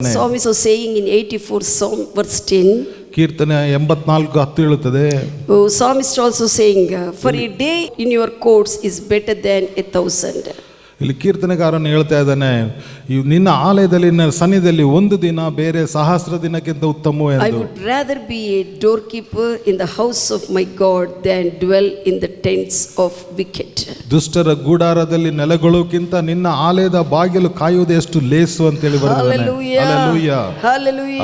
Psalmist was saying in 84 Psalm verse 10. ಕೀರ್ತನೆ 84:10 ಹೇಳುತ್ತದೆ. Psalmist also saying, for a day in your courts is better than 1,000. ಇಲ್ಲಿ ಕೀರ್ತನೆಗಾರನು ಹೇಳ್ತಾ ಇದ್ದಾನೆ, ನಿನ್ನ ಆಲಯದಲ್ಲಿ ನಿನ್ನ ಸನ್ನಿಧಿಯಲ್ಲಿ ಒಂದು ದಿನ ಬೇರೆ ಸಹಸ್ರ ದಿನಕ್ಕಿಂತ ಉತ್ತಮ ಎಂದು. I would rather be a doorkeeper in the house of my God than dwell in the tents of wicked. ದುಷ್ಟರ ಗೂಡಾರದಲ್ಲಿ ನೆಲೆಗೊಳ್ಳುವುದಕ್ಕಿಂತ ನಿನ್ನ ಆಲಯದ ಬಾಗಿಲು ಕಾಯುವುದು ಎಷ್ಟು ಲೇಸು ಅಂತ ಹೇಳಿ ಬರೆದಿದ್ದಾನೆ. Hallelujah. Hallelujah.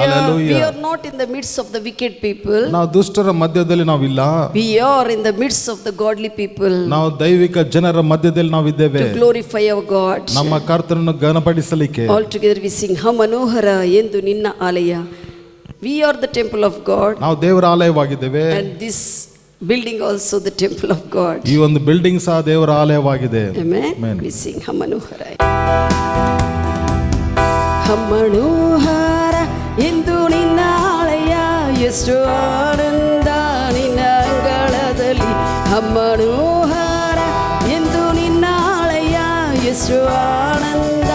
We are not in the midst of the wicked people. ನಾವು ದುಷ್ಟರ ಮಧ್ಯದಲ್ಲಿ ನಾವಿಲ್ಲ. We are in the midst of the godly people. ನಾವು ದೈವಿಕ ಜನರ ಮಧ್ಯದಲ್ಲಿ ನಾವು ಇದ್ದೇವೆ. To glorify our God. ನಮ್ಮ ಕರ್ತನನ್ನು ಘನಪಡಿಸಲಿಕ್ಕೆ. All together we sing ಮನೋಹರ ಎಂದು ನಿನ್ನ ಆಲಯ. We are the temple of God. ನಾವು ದೇವರ ಆಲಯವಾಗಿದ್ದೇವೆ. And this building also the temple of God. ಈ ಒಂದು ಬಿಲ್ಡಿಂಗ್ ಸಹ ದೇವರ ಆಲಯವಾಗಿದೆ. Amen. We sing ಮನೋಹರ. ಮನೋಹರ ಎಂದು ನಿನ್ನ ಆಲಯ, ಎಷ್ಟು ಆನಂದ ನಿನ್ನ ಅಂಗಳದಲ್ಲಿ. ಮನೋಹರ ಎಂದು ನಿನ್ನ ಆಲಯ, ಎಷ್ಟು ಆನಂದ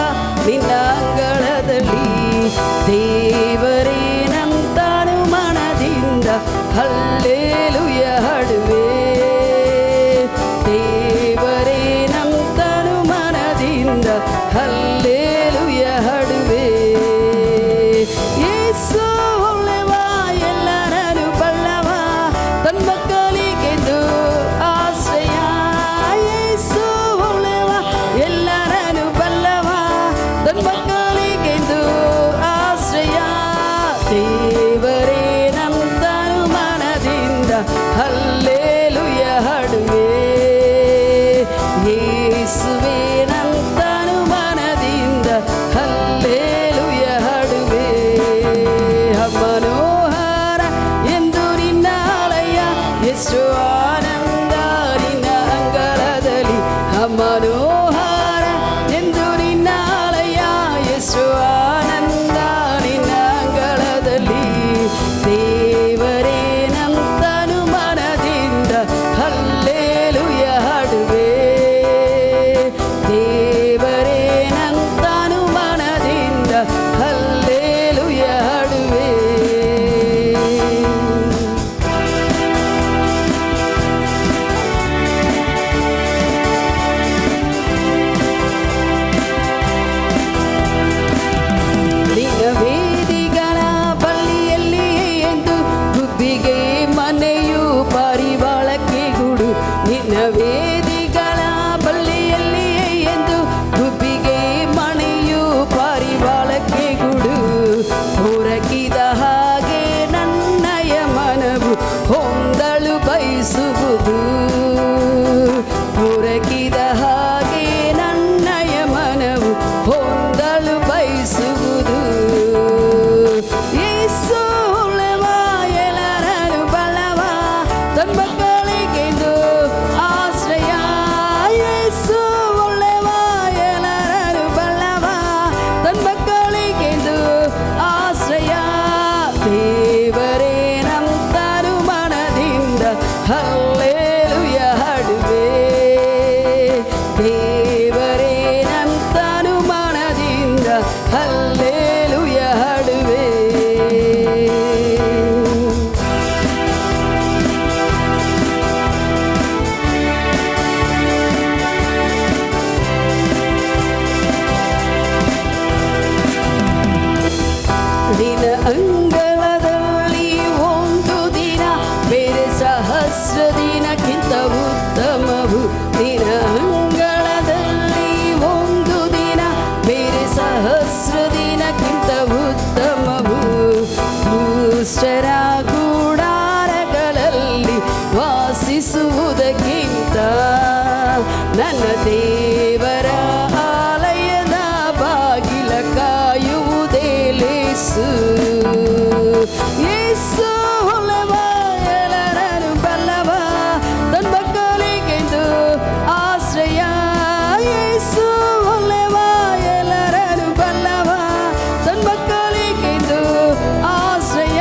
ನಿನ್ನ ಅಂಗಳದಲ್ಲಿ. ದೇವರೇ ನಂತನು ಮನದಿಂದ ಹಲ್ಲೆಲೂಯ ಹಾಡುವೆ. ದೇವರೇ ನಂತನು ಮನದಿಂದ ಹಲ್ಲೆಲೂಯ ಹಾಡುವೆ. ಯೇಸು ಒಳ್ಳೆವ, ಎಲ್ಲರನ್ನು ಬಲ್ಲವ, ತನ್ನ ಮಕ್ಕಳಿಗೆಂದು ಆಶ್ರಯ. ಯೇಸು ಒಳ್ಳೆವ, ಎಲ್ಲರನ್ನು ಬಲ್ಲವ, ತನ್ನ ಮಕ್ಕಳಿಗೆಂದು ಆಶ್ರಯ. ದೇವರೇ ನಂತನು ಮನದಿಂದ ಹಲ್ಲೆಲೂಯ ಹಾಡುವೆ. ಯೇಸುವೇ ನಂತನು ಮನದಿಂದ ಹಲ್ಲೆಲೂಯ ಹಾಡುವೆ. ಮನೋಹರ ಎಂದು ನಿನ್ನ ಆಲಯ, ಎಷ್ಟು ಆನಂದ ನಿನ್ನ ಅಂಗಳದಲ್ಲಿ. ಮನೋಹರ ಎಂದು ನಿನ್ನ ಆಲಯ, ಎಷ್ಟು ಆನಂದ ನಿನ್ನ ಅಂಗಳದಲ್ಲಿ. ದೇವರೇ ನಂತನು ಮನದಿಂದ ಹಲ್ಲೆಲೂಯ ಹಾಡುವೆ. ದೇವರೇ ನಂತನು ಮನದಿಂದ ಹಲ್ಲೆಲೂಯ ಹಾಡುವೆ. ನಿನ್ನ ವೇದಿಗಳ ಬಳಿಯಲ್ಲಿ ಎಂದು ಗುಬ್ಬಿಗೆ ಮನೆಯು ಪಾರಿವಾಳಕ್ಕೆ ಗೂಡು. ನಿನ್ನ ವೇದಿಗಳ ಬಳಿಯಲ್ಲಿ ಎಂದು ಗುಬ್ಬಿಗೆ ಮನೆಯು ಪಾರಿವಾಳಕ್ಕೆ ಗೂಡು. ಹೊರಗಿದ ಹಾಗೆ ನನ್ನಯ ಮನವು ಹೊಂದಲು ಬಯಸುವುದು. ಹೊರಗಿದ ಹಾಗೆ ನನ್ನಯ ಮನವು ಹೊಂದಲು ಬಯಸುವುದು. ಯೇಸು ಒಳ್ಳೆವ, ಎಲ್ಲರನ್ನು ಬಲ್ಲವ, ತನ್ನ ಮಕ್ಕಳಿಗೆಂದು ಆಶ್ರಯ. ಯೇಸು ಒಳ್ಳೆವ, ಎಲ್ಲರನ್ನು ಬಲ್ಲವ, ತನ್ನ ಮಕ್ಕಳಿಗೆಂದು ಆಶ್ರಯ. ದೇವರೇ ನಂತನು ಮನದಿಂದ ಹಲ್ಲೆಲೂಯ ಹಾಡುವೆ. ದೇವರೇ ನಂತನು ಮನದಿಂದ ಹಲ್ಲೆಲೂಯ ಹಾಡುವೆ. ನಿನ್ನ ಅಂಗಳದಲ್ಲಿ ಒಂದು ದಿನ ಬೇರೆ ಸಹಸ್ರ ದಿನಕ್ಕಿಂತ ಉತ್ತಮವು. ನಿನ್ನ ಅಂಗಳದಲ್ಲಿ ಒಂದು ದಿನ ಬೇರೆ ಸಹಸ್ರ ದಿನಕ್ಕಿಂತ ಉತ್ತಮವು. ದುಷ್ಟರ ಗೂಡಾರಗಳಲ್ಲಿ ವಾಸಿಸುವುದಕ್ಕಿಂತ ನನ್ನ ದೇವರ ಆಲಯದ ಬಾಗಿಲ ಕಾಯುವುದೇ ಲೇಸು. ಯೇಸು ಒಳ್ಳೆವ, ಎಲ್ಲರನ್ನು ಬಲ್ಲವ, ತನ್ನ ಮಕ್ಕಳಿಗೆಂದು ಆಶ್ರಯ. ಯೇಸು ಒಳ್ಳೆವ, ಎಲ್ಲರನ್ನು ಬಲ್ಲವ, ತನ್ನ ಮಕ್ಕಳಿಗೆಂದು ಆಶ್ರಯ.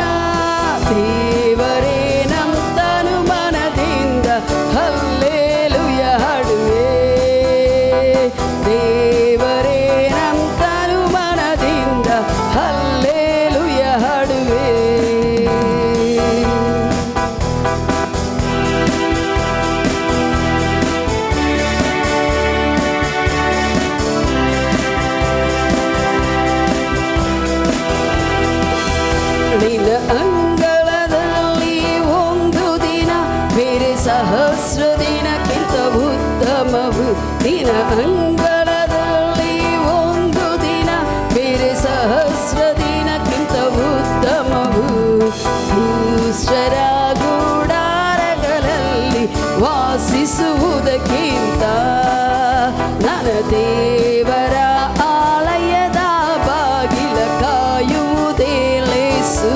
ಅಂಗಳದಲ್ಲಿ ಒಂದು ದಿನ ಬೇರೆ ಸಹಸ್ರ ದಿನಕ್ಕಿಂತ ಉತ್ತಮವು. ದುಷ್ಟರ ಗುಡಾರಗಳಲ್ಲಿ ವಾಸಿಸುವುದಕ್ಕಿಂತ ನನ್ನ ದೇವರ ಆಲಯದ ಬಾಗಿಲ ಕಾಯುವುದೇ ಲೇಸು.